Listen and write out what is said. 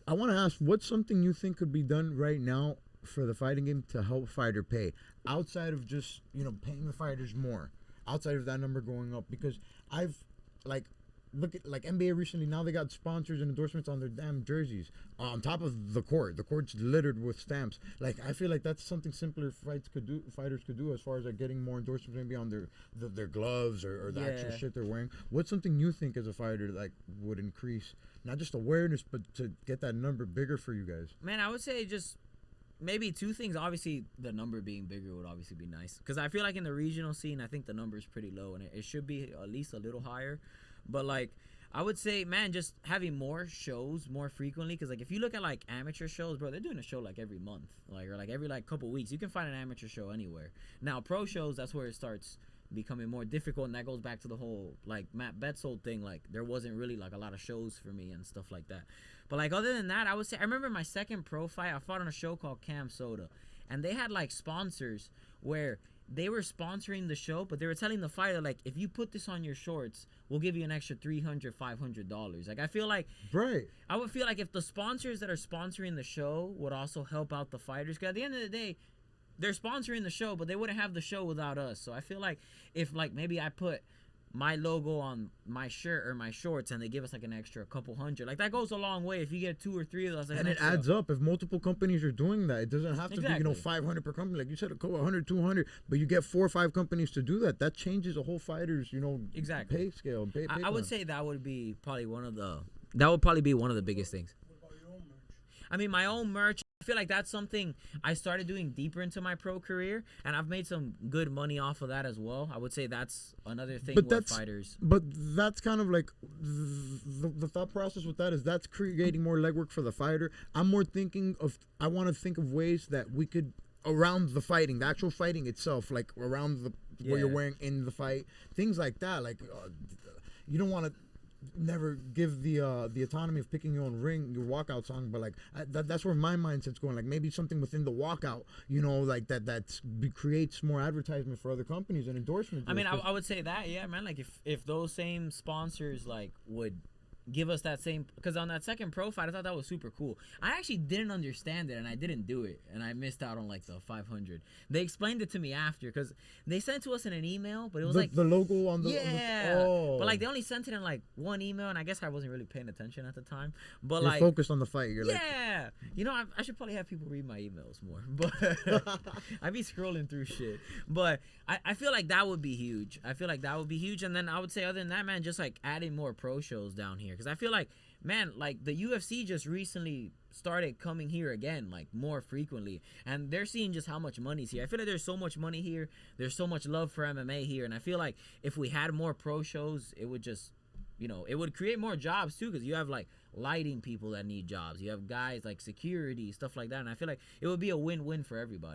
I want to ask, what's something you think could be done right now for the fighting game to help fighter pay outside of just paying the fighters more, outside of that number going up? Because I've like look at like NBA recently. Now they got sponsors and endorsements on their damn jerseys. On top of the court, the court's littered with stamps. Like I feel like that's something simpler fighters could do as far as like getting more endorsements maybe on their gloves or the actual shit they're wearing. What's something you think as a fighter like would increase not just awareness but to get that number bigger for you guys? Man, I would say just maybe two things. Obviously, the number being bigger would obviously be nice because I feel like in the regional scene, I think the number is pretty low and it should be at least a little higher. But like I would say, man, just having more shows more frequently. Because like if you look at like amateur shows, bro, they're doing a show like every month, like or like every like couple weeks. You can find an amateur show anywhere. Now pro shows, that's where it starts becoming more difficult, and that goes back to the whole like Matt Betzold thing. Like there wasn't really like a lot of shows for me and stuff like that. But like other than that, I would say I remember my second pro fight. I fought on a show called Cam Soda, and they had like sponsors where they were sponsoring the show, but they were telling the fighter like, if you put this on your shorts, we'll give you an extra $300-$500. Like I feel like I would feel like if the sponsors that are sponsoring the show would also help out the fighters, because at the end of the day, they're sponsoring the show, but they wouldn't have the show without us. So I feel like if like maybe I put my logo on my shirt or my shorts and they give us like an extra couple hundred, like that goes a long way. If you get 2 or 3 of those, like and it adds up. If multiple companies are doing that, it doesn't have to be 500 per company, like you said, a couple 100, 200, but you get 4 or 5 companies to do that. That changes a whole fighter's pay scale. I would say that would be probably one of the biggest things. What about your own merch? I mean, my own merch, I feel like that's something I started doing deeper into my pro career, and I've made some good money off of that as well. I would say that's another thing with fighters. But that's kind of like the thought process with that is that's creating more legwork for the fighter. I'm more thinking of, I want to think of ways that we could, around the fighting, the actual fighting itself, like around what you're wearing in the fight, things like that. Like you don't want to never give the autonomy of picking your own ring, your walkout song, but like that's where my mindset's going. Like maybe something within the walkout, like that creates more advertisement for other companies and endorsements. I mean, I would say that, yeah, man. Like if those same sponsors like would give us that same, because on that second pro fight I thought that was super cool. I actually didn't understand it and I didn't do it and I missed out on like the 500. They explained it to me after because they sent it to us in an email, but it was like the logo on the but like they only sent it in like one email and I guess I wasn't really paying attention at the time, but you're like focused on the fight. You're I should probably have people read my emails more, but I be scrolling through shit. But I feel like that would be huge. And then I would say other than that, man, just like adding more pro shows down here. Because I feel like, man, like the UFC just recently started coming here again, like more frequently. And they're seeing just how much money's here. I feel like there's so much money here. There's so much love for MMA here. And I feel like if we had more pro shows, it would just, it would create more jobs too. Because you have like lighting people that need jobs. You have guys like security, stuff like that. And I feel like it would be a win-win for everybody.